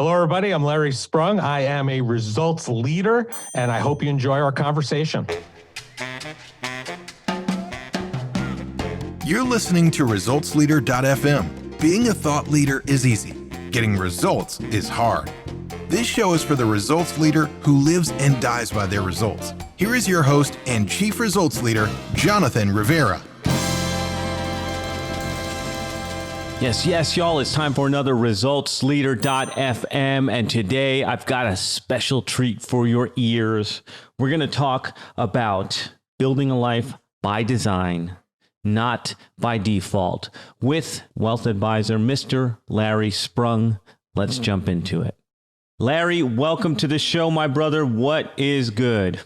Hello, everybody. I'm Larry Sprung. I am a results leader, and I hope you enjoy our conversation. You're listening to ResultsLeader.fm. Being a thought leader is easy. Getting results is hard. This show is for the results leader who lives and dies by their results. Here is your host and Chief Results Leader, Jonathan Rivera. Yes, y'all, it's time for another ResultsLeader.fm, and today I've got a special treat for your ears. We're going to talk about building a life by design, not by default, with wealth advisor, Mr. Larry Sprung. Let's jump into it. Larry, welcome to the show, my brother. What is good?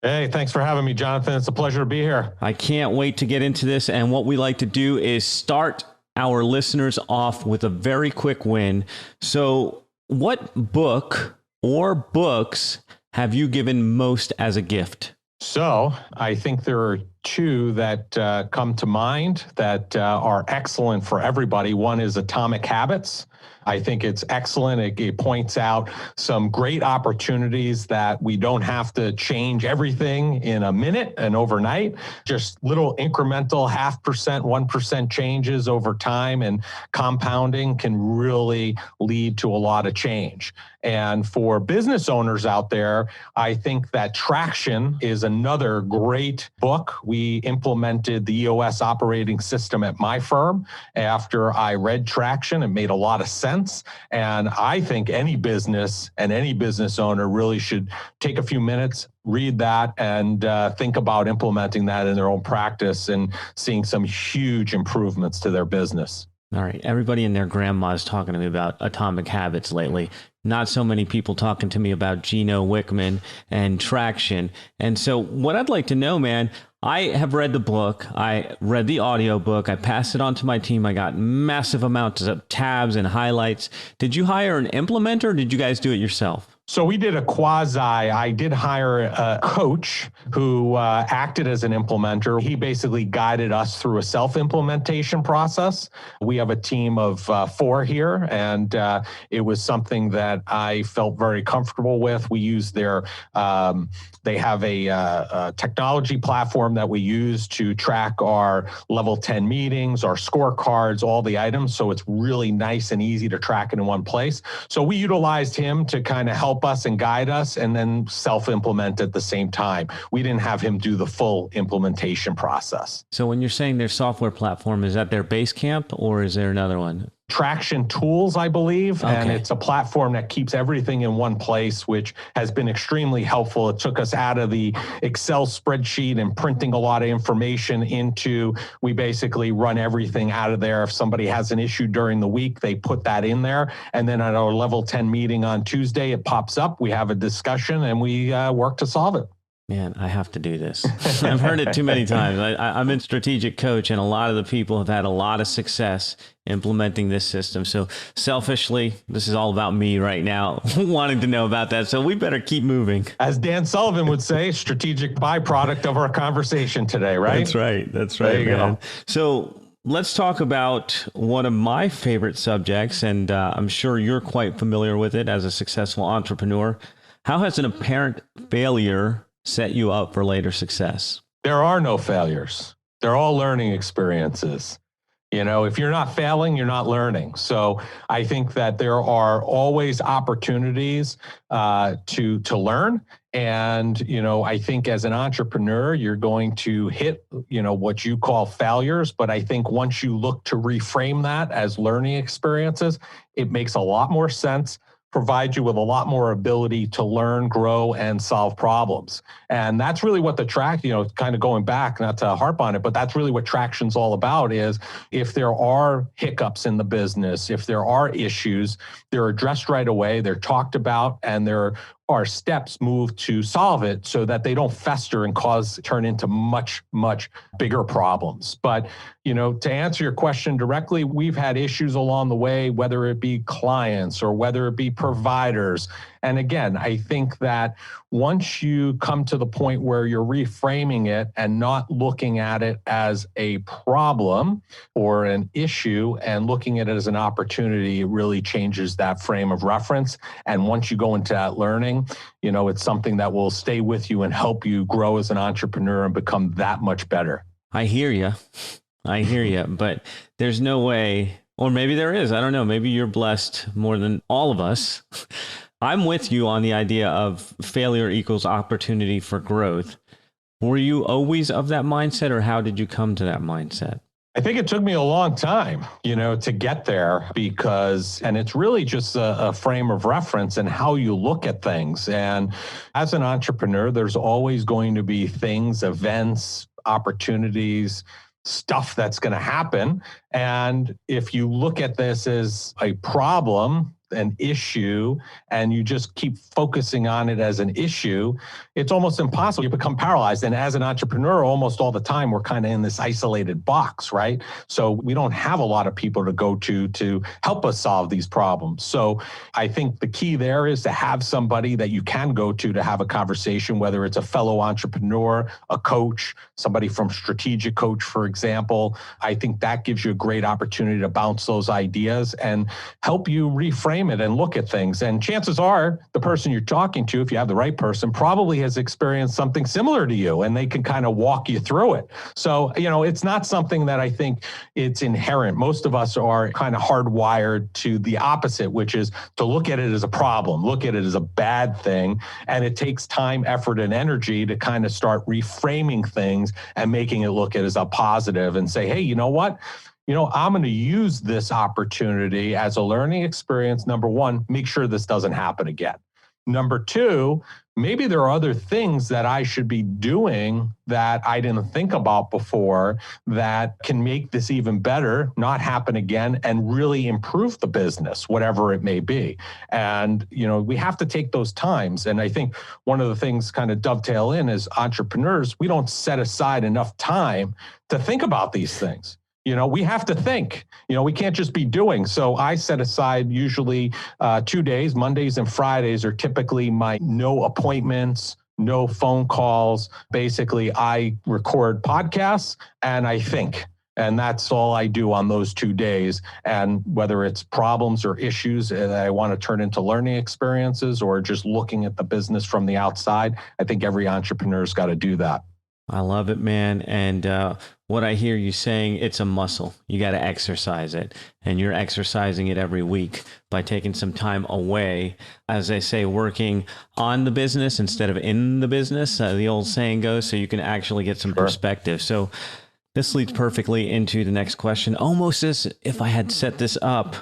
Hey, thanks for having me, Jonathan. It's a pleasure to be here. I can't wait to get into this, and what we like to do is start our listeners off with a very quick win. So what book or books have you given most as a gift? So I think there are two that come to mind that are excellent for everybody. One is Atomic Habits. I think it's excellent. It points out some great opportunities that we don't have to change everything in a minute and overnight. Just little incremental 0.5%, 1% changes over time, and compounding can really lead to a lot of change. And for business owners out there, I think that Traction is another great book. We implemented the EOS operating system at my firm after I read Traction. It made a lot of sense. And I think any business and any business owner really should take a few minutes, read that, and think about implementing that in their own practice and seeing some huge improvements to their business. All right. Everybody and their grandma is talking to me about Atomic Habits lately. Not so many people talking to me about Gino Wickman and Traction. And so what I'd like to know, man, I have read the book. I read the audio book. I passed it on to my team. I got massive amounts of tabs and highlights. Did you hire an implementer or did you guys do it yourself? So we did a quasi. I did hire a coach who acted as an implementer. He basically guided us through a self-implementation process. We have a team of 4 here, and it was something that I felt very comfortable with. We use their, they have a technology platform that we use to track our level 10 meetings, our scorecards, all the items. So it's really nice and easy to track it in one place. So we utilized him to kind of help us and guide us and then self-implement at the same time. We didn't have him do the full implementation process. So when you're saying their software platform, is that their Basecamp or is there another one? Traction Tools, I believe, Okay. And it's a platform that keeps everything in one place, which has been extremely helpful. It took us out of the Excel spreadsheet and printing a lot of information into, we basically run everything out of there. If somebody has an issue during the week, they put that in there. And then at our level 10 meeting on Tuesday, it pops up, we have a discussion, and we work to solve it. Man, I have to do this. I've heard it too many times. I'm in strategic coach, and a lot of the people have had a lot of success implementing this system. So selfishly, this is all about me right now, wanting to know about that. So we better keep moving. As Dan Sullivan would say, strategic byproduct of our conversation today, right? That's right. That's right, there you man. go. So let's talk about one of my favorite subjects, and I'm sure you're quite familiar with it as a successful entrepreneur. How has an apparent failure set you up for later success? There are no failures. They're all learning experiences. You know, if you're not failing, you're not learning. So I think that there are always opportunities to learn. And, you know, I think as an entrepreneur, you're going to hit, you know, what you call failures. But I think once you look to reframe that as learning experiences, it makes a lot more sense, provide you with a lot more ability to learn, grow, and solve problems. And that's really what the track, you know, kind of going back, not to harp on it, but that's really what Traction's all about is if there are hiccups in the business, if there are issues, they're addressed right away, they're talked about, and they're are steps moved to solve it so that they don't fester and turn into much, much bigger problems. But, to answer your question directly, we've had issues along the way, whether it be clients or whether it be providers. And again, I think that once you come to the point where you're reframing it and not looking at it as a problem or an issue and looking at it as an opportunity, it really changes that frame of reference. And once you go into that learning, it's something that will stay with you and help you grow as an entrepreneur and become that much better. I hear you. But there's no way, or maybe there is, I don't know. Maybe you're blessed more than all of us. I'm with you on the idea of failure equals opportunity for growth. Were you always of that mindset, or how did you come to that mindset? I think it took me a long time, to get there and it's really just a frame of reference and how you look at things. And as an entrepreneur, there's always going to be things, events, opportunities, stuff that's going to happen. And if you look at this as a problem, an issue, and you just keep focusing on it as an issue, it's almost impossible. You become paralyzed. And as an entrepreneur, almost all the time, we're kind of in this isolated box, right? So we don't have a lot of people to go to help us solve these problems. So I think the key there is to have somebody that you can go to have a conversation, whether it's a fellow entrepreneur, a coach, somebody from Strategic Coach, for example. I think that gives you a great opportunity to bounce those ideas and help you reframe it and look at things. And chances are the person you're talking to, if you have the right person, probably has experienced something similar to you, and they can kind of walk you through it. So, it's not something that I think it's inherent. Most of us are kind of hardwired to the opposite, which is to look at it as a problem, look at it as a bad thing. And it takes time, effort, and energy to kind of start reframing things and making it look at as a positive and say, hey, you know what? I'm going to use this opportunity as a learning experience. Number one, make sure this doesn't happen again. Number two, maybe there are other things that I should be doing that I didn't think about before that can make this even better, not happen again, and really improve the business, whatever it may be. And, we have to take those times. And I think one of the things kind of dovetail in as entrepreneurs, we don't set aside enough time to think about these things. We have to think, we can't just be doing. So I set aside usually 2 days, Mondays and Fridays are typically my no appointments, no phone calls. Basically, I record podcasts and I think. And that's all I do on those 2 days. And whether it's problems or issues that I want to turn into learning experiences or just looking at the business from the outside, I think every entrepreneur's got to do that. I love it, man. And what I hear you saying, it's a muscle. You got to exercise it. And you're exercising it every week by taking some time away, as they say, working on the business instead of in the business. The old saying goes, so you can actually get some perspective. So this leads perfectly into the next question, almost as if I had set this up.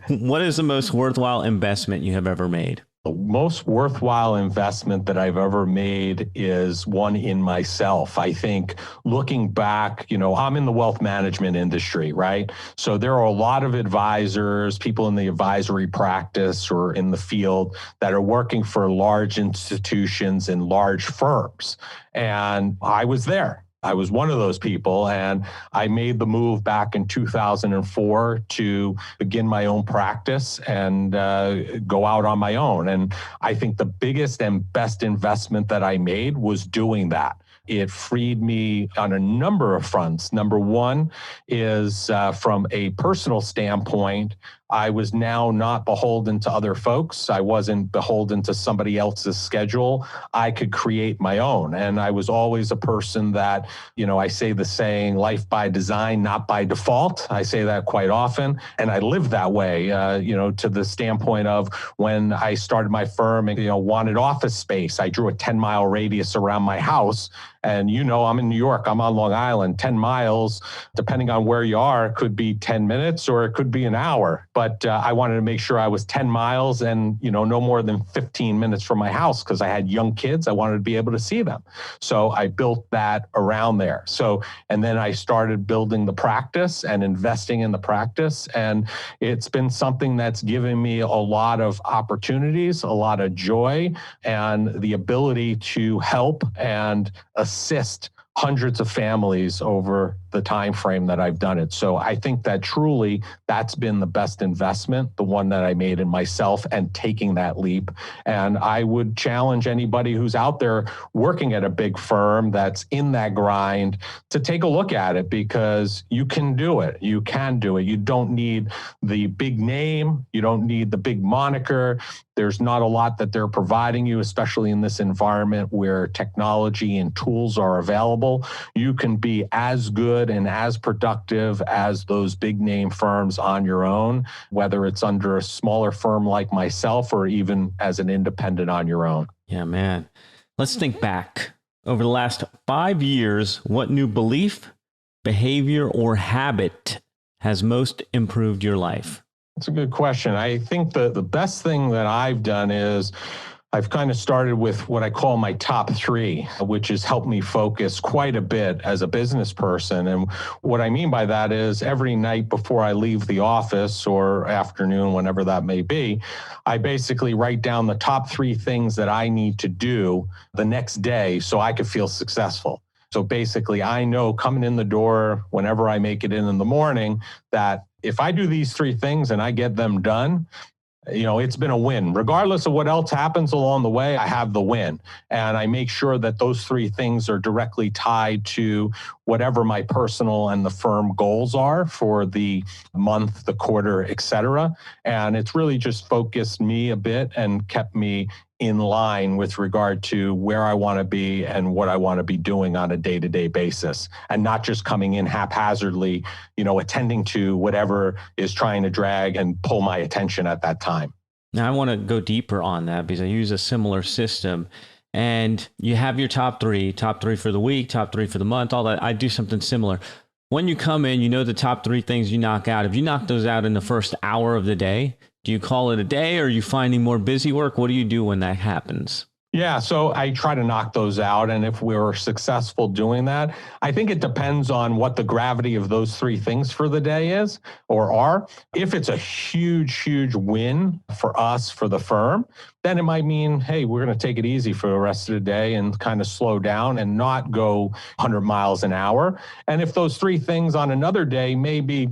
What is the most worthwhile investment you have ever made? The most worthwhile investment that I've ever made is one in myself. I think looking back, I'm in the wealth management industry, right? So there are a lot of advisors, people in the advisory practice or in the field that are working for large institutions and large firms. And I was there. I was one of those people, and I made the move back in 2004 to begin my own practice and go out on my own. And I think the biggest and best investment that I made was doing that. It freed me on a number of fronts. Number one is from a personal standpoint, I was now not beholden to other folks. I wasn't beholden to somebody else's schedule. I could create my own. And I was always a person that, I say the saying, life by design, not by default. I say that quite often. And I lived that way, to the standpoint of when I started my firm and, wanted office space, I drew a 10-mile radius around my house. And I'm in New York, I'm on Long Island. 10 miles, depending on where you are, could be 10 minutes or it could be an hour. But I wanted to make sure I was 10 miles and, no more than 15 minutes from my house because I had young kids. I wanted to be able to see them. So I built that around there. And then I started building the practice and investing in the practice. And it's been something that's given me a lot of opportunities, a lot of joy, and the ability to help and assist hundreds of families over the time frame that I've done it. So I think that truly that's been the best investment, the one that I made in myself and taking that leap. And I would challenge anybody who's out there working at a big firm that's in that grind to take a look at it, because you can do it. You can do it. You don't need the big name. You don't need the big moniker. There's not a lot that they're providing you, especially in this environment where technology and tools are available. You can be as good and as productive as those big name firms on your own, whether it's under a smaller firm like myself or even as an independent on your own. Yeah, man. Let's think back. Over the last 5 years, what new belief, behavior, or habit has most improved your life? That's a good question. I think the best thing that I've done is I've kind of started with what I call my top 3, which has helped me focus quite a bit as a business person. And what I mean by that is every night before I leave the office or afternoon, whenever that may be, I basically write down the top 3 things that I need to do the next day so I could feel successful. So basically, I know coming in the door, whenever I make it in the morning, that if I do these 3 things and I get them done, it's been a win. Regardless of what else happens along the way, I have the win. And I make sure that those 3 things are directly tied to whatever my personal and the firm goals are for the month, the quarter, et cetera. And it's really just focused me a bit and kept me in line with regard to where I want to be and what I want to be doing on a day-to-day basis, and not just coming in haphazardly, attending to whatever is trying to drag and pull my attention at that time. Now, I want to go deeper on that because I use a similar system. And you have your top 3 for the week, top 3 for the month, all that. I do something similar. When you come in, the top 3 things you knock out. If you knock those out in the first hour of the day, do you call it a day, or are you finding more busy work? What do you do when that happens? Yeah, so I try to knock those out. And if we're successful doing that, I think it depends on what the gravity of those 3 things for the day is or are. If it's a huge, huge win for us, for the firm, then it might mean, hey, we're going to take it easy for the rest of the day and kind of slow down and not go 100 miles an hour. And if those 3 things on another day may be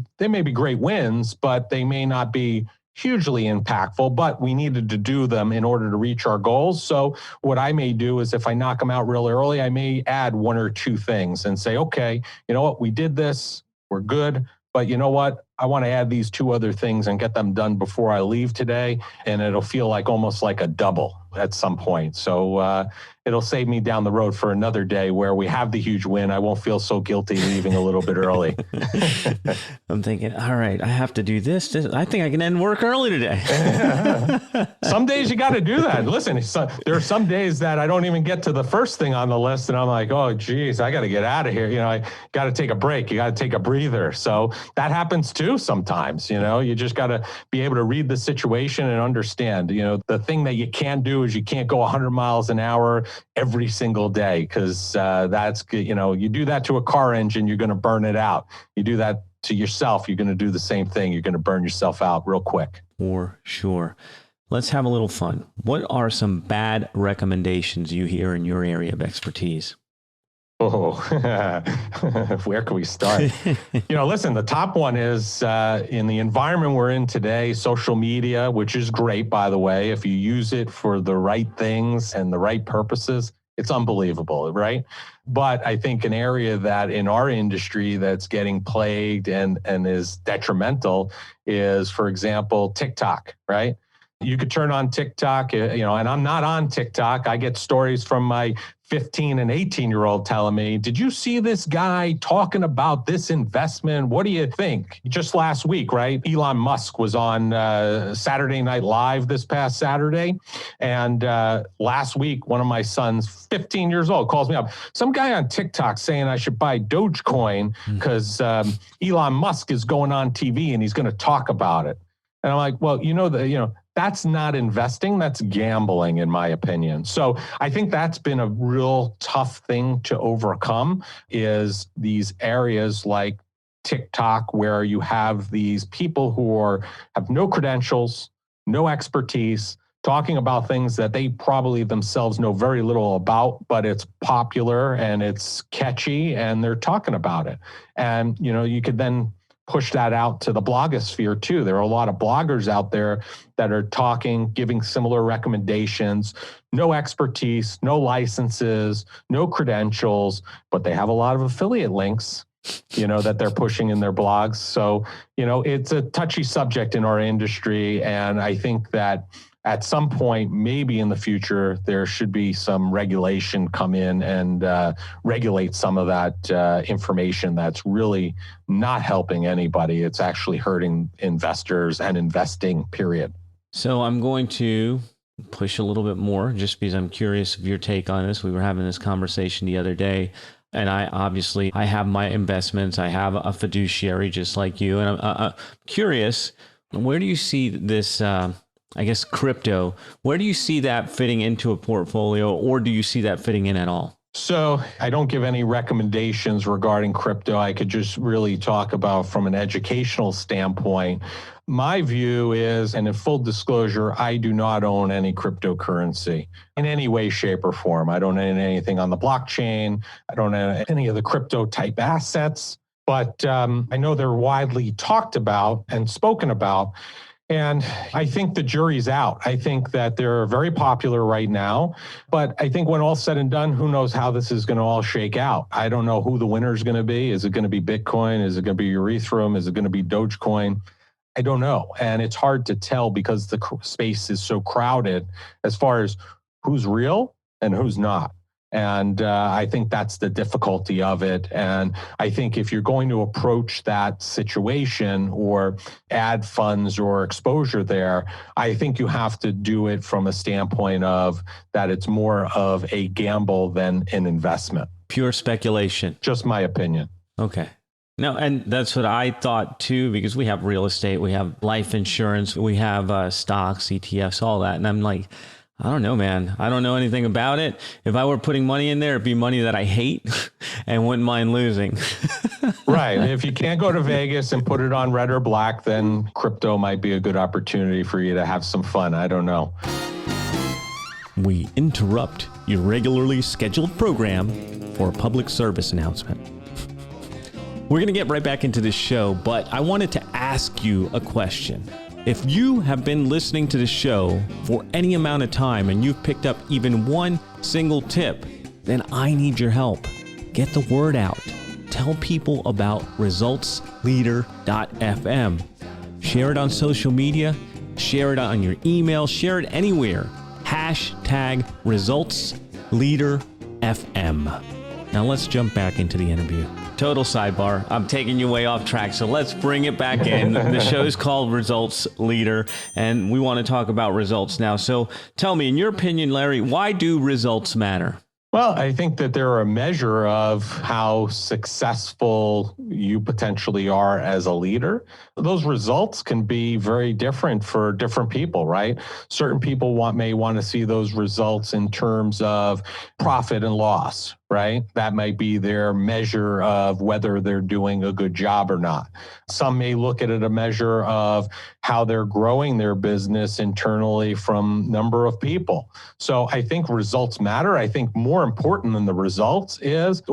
great wins, but they may not be hugely impactful, but we needed to do them in order to reach our goals. So what I may do is if I knock them out real early, I may add 1 or 2 things and say, okay, you know what, we did this, we're good, but you know what, I want to add these 2 other things and get them done before I leave today. And it'll feel like almost like a double at some point. So it'll save me down the road for another day where we have the huge win. I won't feel so guilty leaving a little bit early. I'm thinking, all right, I have to do this. I think I can end work early today. Some days you got to do that. Listen, there are some days that I don't even get to the first thing on the list. And I'm like, oh, geez, I got to get out of here. I got to take a break. You got to take a breather. So that happens too sometimes. You just got to be able to read the situation and understand. The thing that you can't do is you can't go 100 miles an hour every single day, because that's, you do that to a car engine, you're going to burn it out. You do that to yourself, you're going to do the same thing. You're going to burn yourself out real quick. For sure. Let's have a little fun. What are some bad recommendations you hear in your area of expertise? Oh, where can we start? Listen, the top one is in the environment we're in today, social media, which is great, by the way. If you use it for the right things and the right purposes, it's unbelievable, right? But I think an area that in our industry that's getting plagued and is detrimental is, for example, TikTok, right? You could turn on TikTok, and I'm not on TikTok. I get stories from my 15 and 18-year-old telling me, did you see this guy talking about this investment? What do you think? Just last week, right? Elon Musk was on Saturday Night Live this past Saturday. And last week, one of my sons, 15 years old, calls me up. Some guy on TikTok saying I should buy Dogecoin because Elon Musk is going on TV and he's going to talk about it. And I'm like, well, that's not investing. That's gambling, in my opinion. So I think that's been a real tough thing to overcome, is these areas like TikTok, where you have these people who have no credentials, no expertise, talking about things that they probably themselves know very little about, but it's popular and it's catchy and they're talking about it. And, you could then push that out to the blogosphere too. There are a lot of bloggers out there that are talking, giving similar recommendations, no expertise, no licenses, no credentials, but they have a lot of affiliate links, that they're pushing in their blogs. So, it's a touchy subject in our industry. And I think that at some point, maybe in the future, there should be some regulation come in and regulate some of that information that's really not helping anybody. It's actually hurting investors and investing, period. So I'm going to push a little bit more just because I'm curious of your take on this. We were having this conversation the other day. And I have my investments. I have a fiduciary just like you. And I'm curious, where do you see this crypto, where do you see that fitting into a portfolio, or do you see that fitting in at all? So I don't give any recommendations regarding crypto. I could just really talk about from an educational standpoint. My view is, and in full disclosure, I do not own any cryptocurrency in any way, shape, or form. I don't own anything on the blockchain. I don't own any of the crypto type assets, but I know they're widely talked about and spoken about. And I think the jury's out. I think that they're very popular right now, but I think when all's said and done, who knows how this is going to all shake out. I don't know who the winner is going to be. Is it going to be Bitcoin? Is it going to be Ethereum? Is it going to be Dogecoin? I don't know. And it's hard to tell because the space is so crowded as far as who's real and who's not. And I think that's the difficulty of it. And I think if you're going to approach that situation or add funds or exposure there, I think you have to do it from a standpoint of that it's more of a gamble than an investment. Pure speculation. Just my opinion. Okay. No, and that's what I thought too, because we have real estate, we have life insurance, we have stocks, ETFs, all that. And I'm like, I don't know, man. I don't know anything about it. If I were putting money in there, it'd be money that I hate and wouldn't mind losing. Right. If you can't go to Vegas and put it on red or black, then crypto might be a good opportunity for you to have some fun. I don't know. We interrupt your regularly scheduled program for a public service announcement. We're going to get right back into this show, but I wanted to ask you a question. If you have been listening to the show for any amount of time and you've picked up even one single tip, then I need your help. Get the word out. Tell people about resultsleader.fm. Share it on social media. Share it on your email. Share it anywhere. #ResultsLeaderFM. Now let's jump back into the interview. Total sidebar. I'm taking you way off track, so let's bring it back in. The show is called Results Leader, and we want to talk about results now. So tell me, in your opinion, Larry, why do results matter? Well, I think that they're a measure of how successful you potentially are as a leader. Those results can be very different for different people, right? Certain people may want to see those results in terms of profit and loss, right? That might be their measure of whether they're doing a good job or not. Some may look at it a measure of how they're growing their business internally from number of people. So I think results matter. I think more important than the results is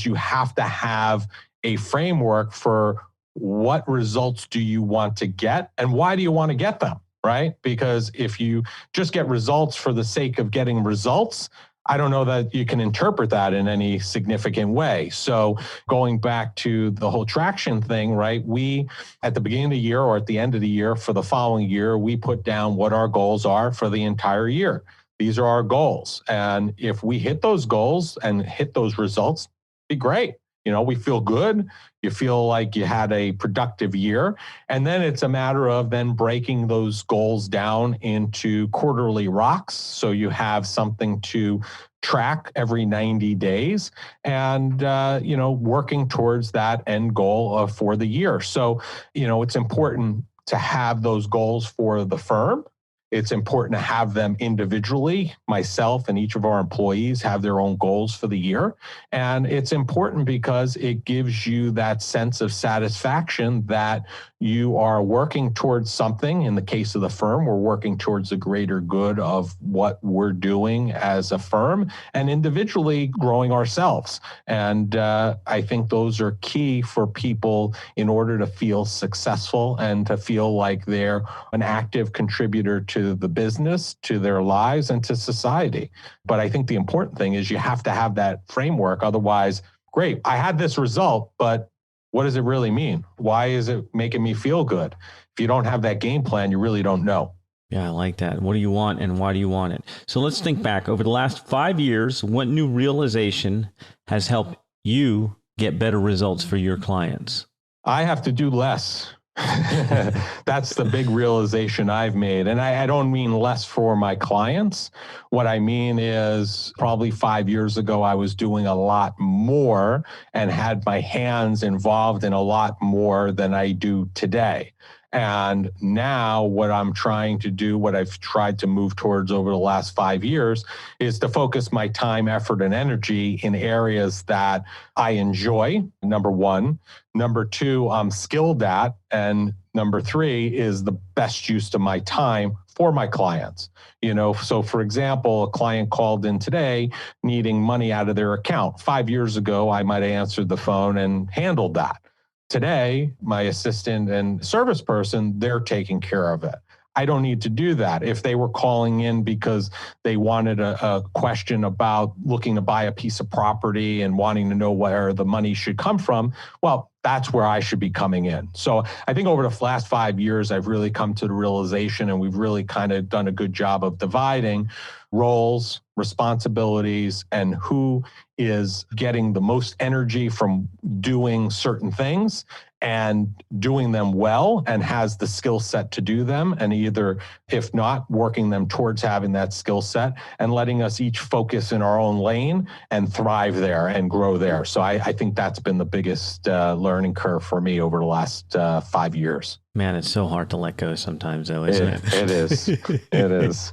you have to have a framework for what results do you want to get and why do you want to get them, right? Because if you just get results for the sake of getting results, I don't know that you can interpret that in any significant way. So going back to the whole traction thing, right? We, at the beginning of the year or at the end of the year for the following year, we put down what our goals are for the entire year. These are our goals. And if we hit those goals and hit those results, be great. We feel good. You feel like you had a productive year. And then it's a matter of then breaking those goals down into quarterly rocks. So you have something to track every 90 days and, working towards that end goal for the year. So, it's important to have those goals for the firm. It's important to have them individually. Myself and each of our employees have their own goals for the year. And it's important because it gives you that sense of satisfaction that you are working towards something. In the case of the firm, we're working towards the greater good of what we're doing as a firm and individually growing ourselves. And I think those are key for people in order to feel successful and to feel like they're an active contributor to the business, to their lives, and to society. But I think the important thing is you have to have that framework. Otherwise, great, I had this result, but what does it really mean? Why is it making me feel good? If you don't have that game plan, you really don't know. Yeah, I like that. What do you want and why do you want it? So let's think back. Over the last 5 years, what new realization has helped you get better results for your clients? I have to do less. That's the big realization I've made. And I don't mean less for my clients. What I mean is probably 5 years ago, I was doing a lot more and had my hands involved in a lot more than I do today. And now what I'm trying to do, what I've tried to move towards over the last 5 years is to focus my time, effort, and energy in areas that I enjoy, number one. Number two, I'm skilled at. And number three is the best use of my time for my clients. So for example, a client called in today needing money out of their account. 5 years ago, I might have answered the phone and handled that. Today, my assistant and service person, they're taking care of it. I don't need to do that. If they were calling in because they wanted a question about looking to buy a piece of property and wanting to know where the money should come from, well, that's where I should be coming in. So I think over the last 5 years, I've really come to the realization, and we've really kind of done a good job of dividing roles, responsibilities, and who is getting the most energy from doing certain things and doing them well and has the skill set to do them, and either, if not, working them towards having that skill set and letting us each focus in our own lane and thrive there and grow there. So I think that's been the biggest learning curve for me over the last 5 years. Man, it's so hard to let go sometimes, though, isn't it? It is. It is.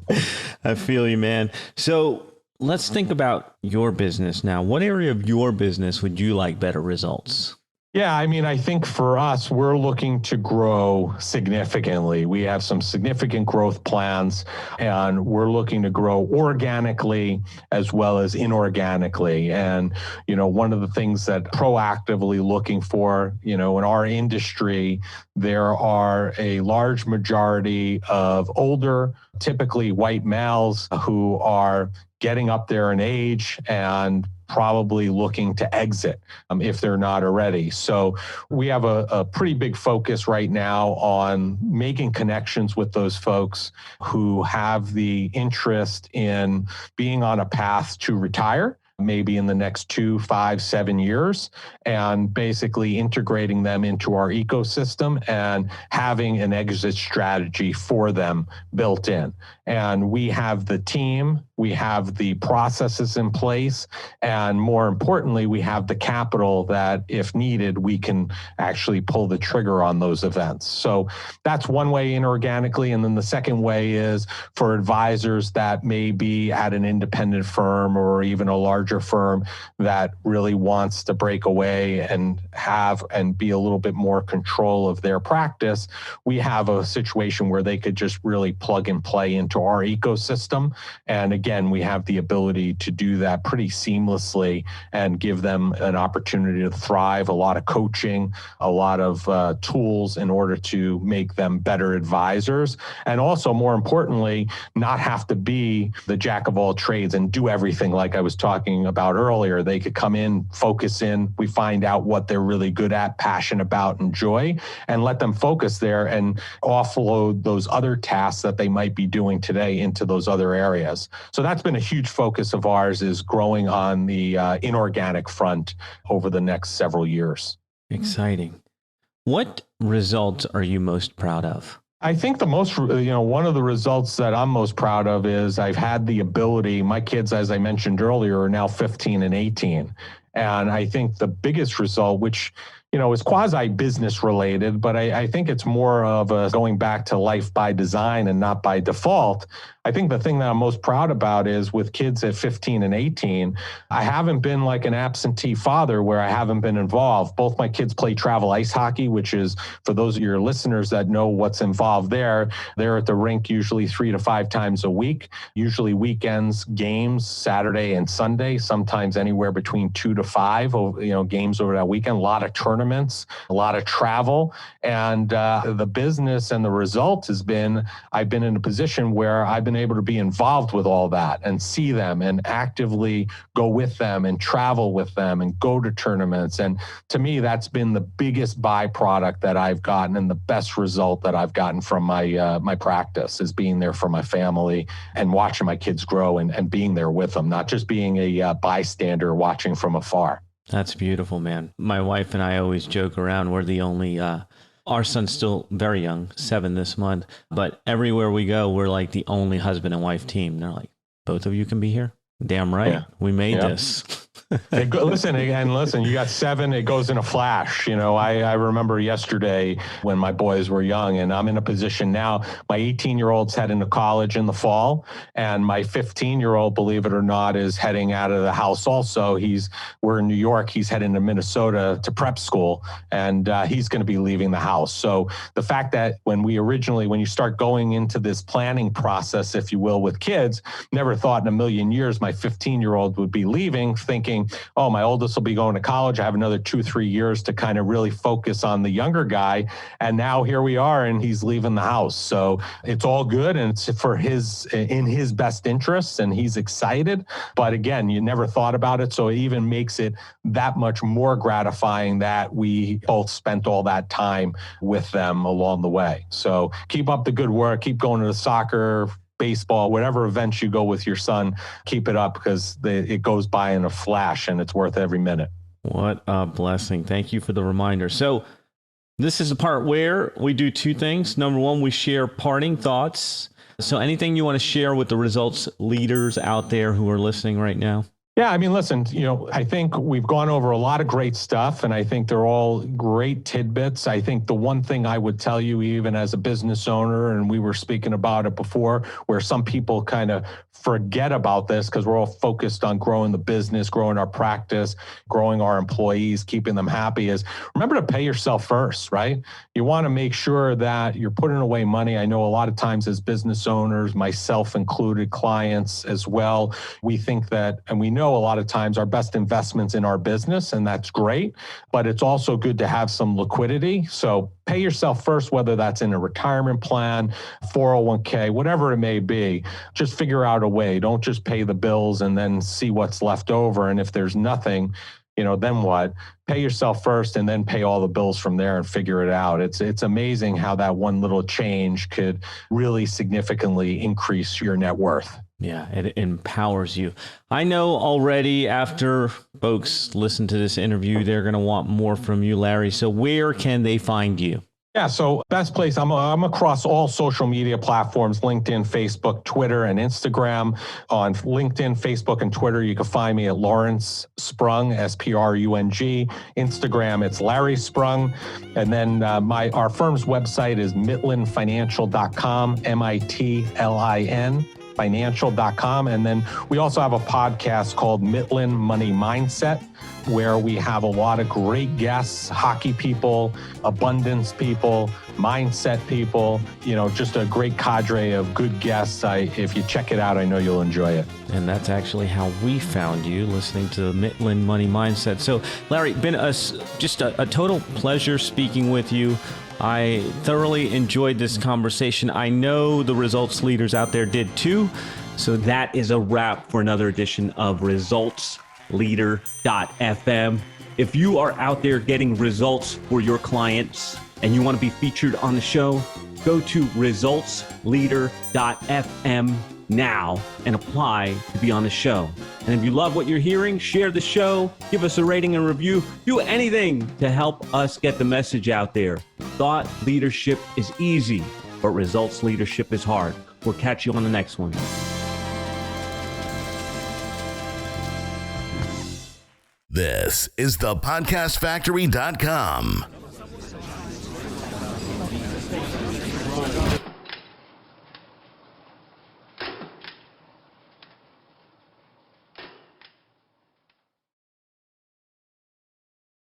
I feel you, man. So let's think about your business now. What area of your business would you like better results? Yeah, I think for us, we're looking to grow significantly. We have some significant growth plans, and we're looking to grow organically as well as inorganically. And, one of the things that proactively looking for, in our industry, there are a large majority of older, typically white males who are getting up there in age and probably looking to exit if they're not already. So we have a pretty big focus right now on making connections with those folks who have the interest in being on a path to retire, maybe in the next 2, 5, 7 years, and basically integrating them into our ecosystem and having an exit strategy for them built in. And we have the team, we have the processes in place, and more importantly, we have the capital that, if needed, we can actually pull the trigger on those events. So that's one way inorganically. And then the second way is for advisors that may be at an independent firm or even a large larger firm that really wants to break away and have and be a little bit more control of their practice, we have a situation where they could just really plug and play into our ecosystem. And again, we have the ability to do that pretty seamlessly and give them an opportunity to thrive, a lot of coaching, a lot of tools in order to make them better advisors. And also, more importantly, not have to be the jack of all trades and do everything like I was talking about earlier. They could come in, focus in, we find out what they're really good at, passionate about, enjoy, and let them focus there and offload those other tasks that they might be doing today into those other areas. So that's been a huge focus of ours, is growing on the inorganic front over the next several years. Exciting. What results are you most proud of? I think the most, one of the results that I'm most proud of is I've had the ability, my kids, as I mentioned earlier, are now 15 and 18. And I think the biggest result, which, is quasi-business related, but I think it's more of a going back to life by design and not by default. I think the thing that I'm most proud about is with kids at 15 and 18, I haven't been like an absentee father where I haven't been involved. Both my kids play travel ice hockey, which is, for those of your listeners that know what's involved there, they're at the rink usually 3 to 5 times a week, usually weekends, games, Saturday and Sunday, sometimes anywhere between 2 to 5, games over that weekend, a lot of tournaments, a lot of travel. And the business and the result has been, I've been in a position where I've been able to be involved with all that and see them and actively go with them and travel with them and go to tournaments. And to me, that's been the biggest byproduct that I've gotten and the best result that I've gotten from my practice, is being there for my family and watching my kids grow and being there with them, not just being a bystander watching from afar. That's beautiful, man. My wife and I always joke around. We're the only, our son's still very young, 7 this month, but everywhere we go, we're like the only husband and wife team. They're like, both of you can be here? Damn right. Yeah. We made this. Listen, you got 7, it goes in a flash. I remember yesterday when my boys were young, and I'm in a position now, my 18-year-old's heading to college in the fall, and my 15-year-old, believe it or not, is heading out of the house also. We're in New York, he's heading to Minnesota to prep school, and he's going to be leaving the house. So the fact that when you start going into this planning process, if you will, with kids, never thought in a million years my 15-year-old would be leaving, thinking, oh, my oldest will be going to college. I have another 2-3 years to kind of really focus on the younger guy. And now here we are, and he's leaving the house. So it's all good, and it's in his best interests, and he's excited. But again, you never thought about it. So it even makes it that much more gratifying that we both spent all that time with them along the way. So keep up the good work. Keep going to the soccer, baseball, whatever events you go with your son, keep it up, because it goes by in a flash and it's worth every minute. What a blessing. Thank you for the reminder. So this is the part where we do 2 things. Number 1, we share parting thoughts. So anything you want to share with the results leaders out there who are listening right now? Yeah, listen, I think we've gone over a lot of great stuff, and I think they're all great tidbits. I think the one thing I would tell you, even as a business owner, and we were speaking about it before, where some people kind of forget about this because we're all focused on growing the business, growing our practice, growing our employees, keeping them happy, is remember to pay yourself first, right? You want to make sure that you're putting away money. I know a lot of times as business owners, myself included, clients as well, we think that, and we know a lot of times our best investments in our business, and that's great, but it's also good to have some liquidity. So pay yourself first, whether that's in a retirement plan, 401k, whatever it may be. Just figure out a way. Don't just pay the bills and then see what's left over. And if there's nothing, then what? Pay yourself first and then pay all the bills from there and figure it out. It's amazing how that one little change could really significantly increase your net worth. Yeah, it empowers you. I know already after folks listen to this interview, they're going to want more from you, Larry. So where can they find you? Yeah, so best place, I'm across all social media platforms, LinkedIn, Facebook, Twitter, and Instagram. On LinkedIn, Facebook, and Twitter, you can find me at Lawrence Sprung, Sprung. Instagram, it's Larry Sprung. And then our firm's website is mitlinfinancial.com, MITLIN. MitlandFinancial.com. And then we also have a podcast called Mitland Money Mindset, where we have a lot of great guests, hockey people, abundance people, mindset people, just a great cadre of good guests. If you check it out, I know you'll enjoy it. And that's actually how we found you, listening to Mitland Money Mindset. So, Larry, been just a total pleasure speaking with you. I thoroughly enjoyed this conversation. I know the results leaders out there did too. So that is a wrap for another edition of ResultsLeader.fm. If you are out there getting results for your clients and you want to be featured on the show, go to ResultsLeader.fm now and apply to be on the show. And if you love what you're hearing, share the show, give us a rating and review, do anything to help us get the message out there. Thought leadership is easy, but results leadership is hard. We'll catch you on the next one. This is the podcastfactory.com.